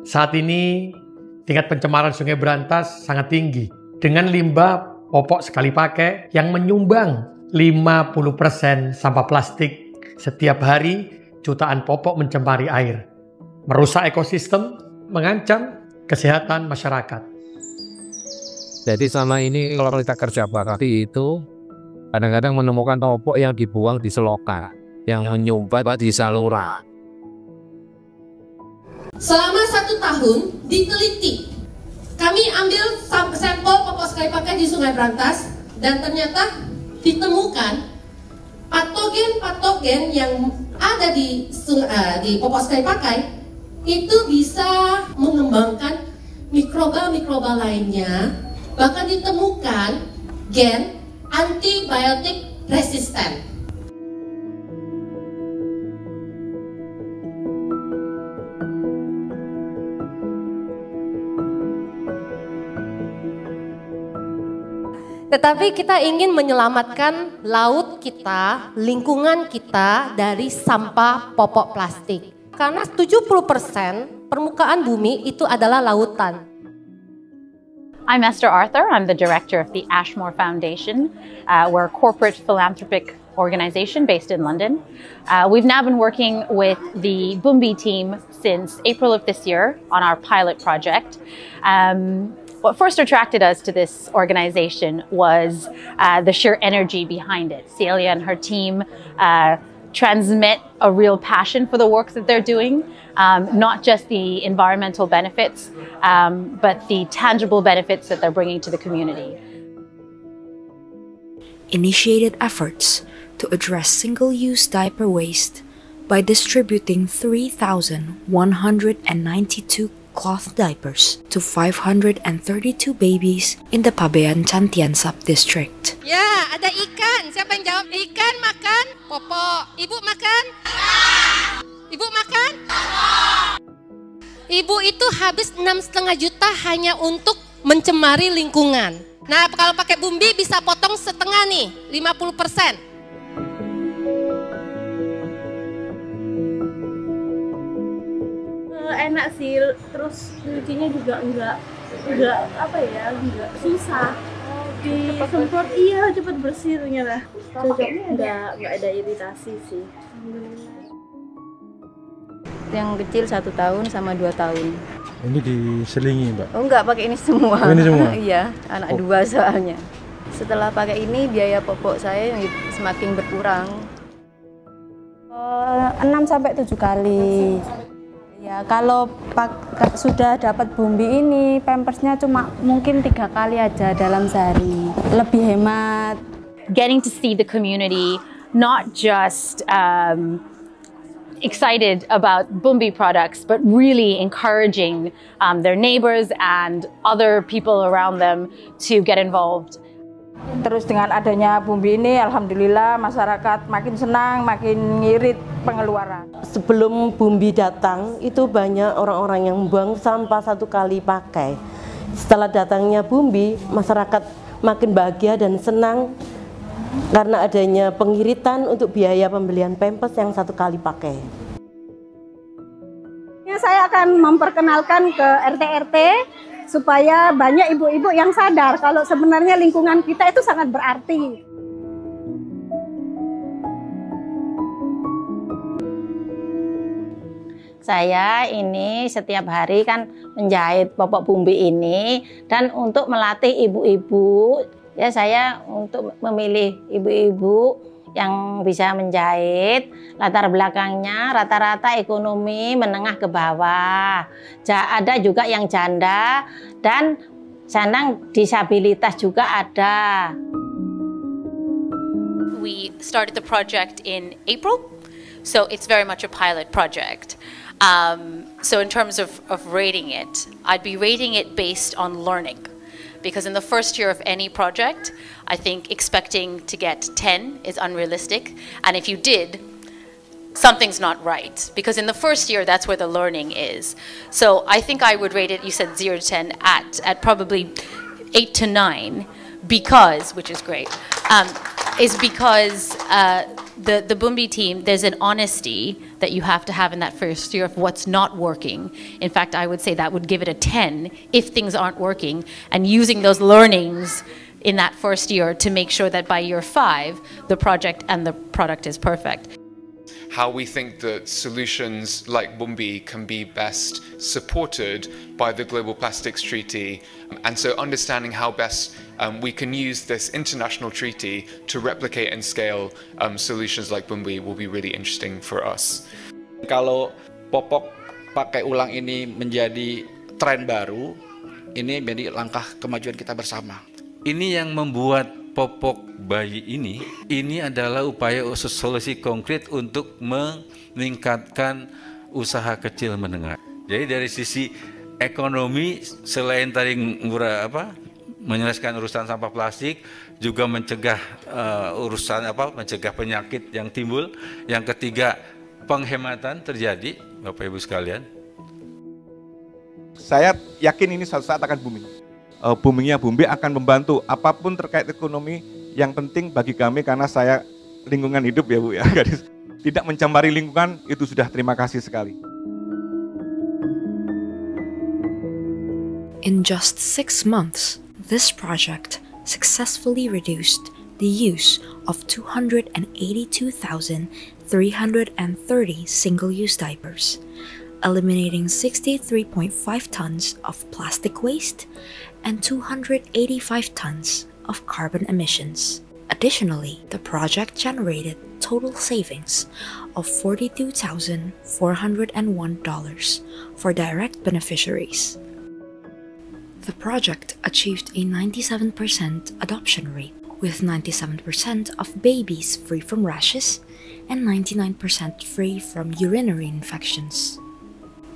Saat ini tingkat pencemaran Sungai Brantas sangat tinggi dengan limbah popok sekali pakai yang menyumbang 50% sampah plastik setiap hari. Jutaan popok mencemari air, merusak ekosistem, mengancam kesehatan masyarakat. Jadi selama ini kalau kita kerja bakti itu kadang-kadang menemukan popok yang dibuang di selokan, yang menyumbat di saluran. Selama 1 tahun diteliti, kami ambil sampel popok sekali pakai di Sungai Brantas dan ternyata ditemukan patogen-patogen yang ada di popok sekali pakai itu bisa mengembangkan mikroba-mikroba lainnya, bahkan ditemukan gen antibiotik resisten. Tetapi kita ingin menyelamatkan laut kita, lingkungan kita dari sampah popok plastik. Karena 70% permukaan bumi itu adalah lautan. I'm Esther Arthur. I'm the director of the Ashmore Foundation. We're a corporate philanthropic organization based in London. We've now been working with the Bumbi team since April of this year on our pilot project. What first attracted us to this organization was the sheer energy behind it. Celia and her team transmit a real passion for the work that they're doing, not just the environmental benefits, but the tangible benefits that they're bringing to the community. Initiated efforts to address single-use diaper waste by distributing 3,192 cloth diapers to 532 babies in the Pabean Chantian sub-district. Ya, ada ikan. Siapa yang jawab? Ikan makan popok. Ibu makan? Ibu makan? Ibu itu habis 6,5 juta hanya untuk mencemari lingkungan. Nah, kalau pakai Bumbi bisa potong setengah nih, 50%. Enak sih, terus nyucinya juga enggak susah. Disemprot cepat bersih ternyata. Cocoknya enggak ada iritasi sih. Yang kecil 1 tahun sama 2 tahun. Ini diselingi, Mbak? Oh enggak, pakai ini semua. Oh, ini semua? Iya, anak 2 soalnya. Setelah pakai ini biaya popok saya semakin berkurang. 6-7 kali. Ya, kalau sudah dapat Bumbi ini, pampersnya cuma mungkin 3 kali aja dalam sehari. Lebih hemat. Getting to see the community not just excited about Bumbi products, but really encouraging their neighbors and other people around them to get involved. Terus dengan adanya Bumbi ini, alhamdulillah masyarakat makin senang, makin ngirit pengeluaran. Sebelum Bumbi datang, itu banyak orang-orang yang membuang sampah 1 kali pakai. Setelah datangnya Bumbi, masyarakat makin bahagia dan senang karena adanya pengiritan untuk biaya pembelian pampers yang 1 kali pakai. Saya akan memperkenalkan ke RT-RT supaya banyak ibu-ibu yang sadar kalau sebenarnya lingkungan kita itu sangat berarti. Saya ini setiap hari kan menjahit popok Bumbi ini, dan untuk melatih ibu-ibu, ya saya untuk memilih ibu-ibu yang bisa menjahit, latar belakangnya rata-rata ekonomi menengah ke bawah. Ada juga yang janda dan sandang disabilitas juga ada. We started the project in April, so it's very much a pilot project. So in terms of rating it, I'd be rating it based on learning. Because in the first year of any project, I think expecting to get 10 is unrealistic. And if you did, something's not right. Because in the first year, that's where the learning is. So I think I would rate it, you said 0 to 10, at probably 8 to 9, because, which is great, is because the Bumbi team, there's an honesty that you have to have in that first year of what's not working. In fact, I would say that would give it a 10 if things aren't working, and using those learnings in that first year to make sure that by year 5, the project and the product is perfect. How we think that solutions like Bumbi can be best supported by the Global Plastics Treaty, and so understanding how best we can use this international treaty to replicate and scale solutions like Bumbi will be really interesting for us. Kalau popok pakai ulang ini menjadi tren baru, ini menjadi langkah kemajuan kita bersama. Ini yang membuat popok bayi ini adalah upaya solusi konkret untuk meningkatkan usaha kecil menengah. Jadi dari sisi ekonomi, selain tadi menyelesaikan urusan sampah plastik, juga mencegah mencegah penyakit yang timbul. Yang ketiga, penghematan terjadi, Bapak Ibu sekalian. Saya yakin ini suatu saat akan booming. Boomingnya Bumbi akan membantu apapun terkait ekonomi. Yang penting bagi kami, karena saya lingkungan hidup ya Bu ya, tidak mencemari lingkungan, itu sudah terima kasih sekali. In just 6 months, this project successfully reduced the use of 282,330 single-use diapers, eliminating 63.5 tons of plastic waste and 285 tons of carbon emissions. Additionally, the project generated total savings of $42,401 for direct beneficiaries. The project achieved a 97% adoption rate, with 97% of babies free from rashes and 99% free from urinary infections.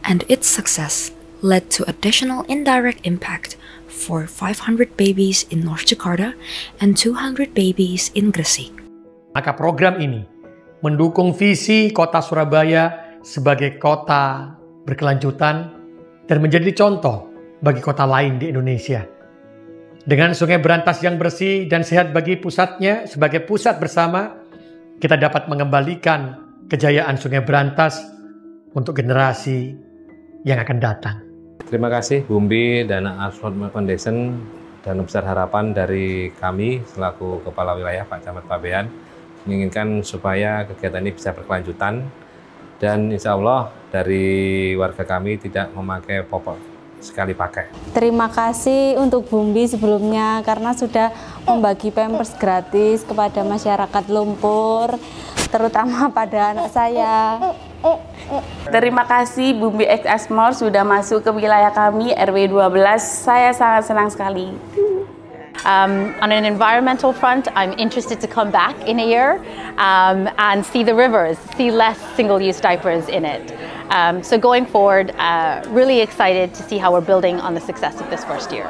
And its success led to additional indirect impact for 500 babies in North Jakarta and 200 babies in Gresik. Maka program ini mendukung visi kota Surabaya sebagai kota berkelanjutan dan menjadi contoh bagi kota lain di Indonesia. Dengan Sungai Brantas yang bersih dan sehat bagi pusatnya sebagai pusat bersama, kita dapat mengembalikan kejayaan Sungai Brantas untuk generasi yang akan datang. Terima kasih Bumbi dan Ashmore Foundation, dan besar harapan dari kami selaku Kepala Wilayah Pak Camat Pabean menginginkan supaya kegiatan ini bisa berkelanjutan, dan insya Allah dari warga kami tidak memakai popok sekali pakai. Terima kasih untuk Bumbi sebelumnya karena sudah membagi pampers gratis kepada masyarakat Lumpur, terutama pada anak saya. Terima kasih Bumbi X Ashmore sudah masuk ke wilayah kami RW 12. Saya sangat senang sekali. On an environmental front, I'm interested to come back in a year and see the rivers, see less single-use diapers in it. So going forward, really excited to see how we're building on the success of this first year.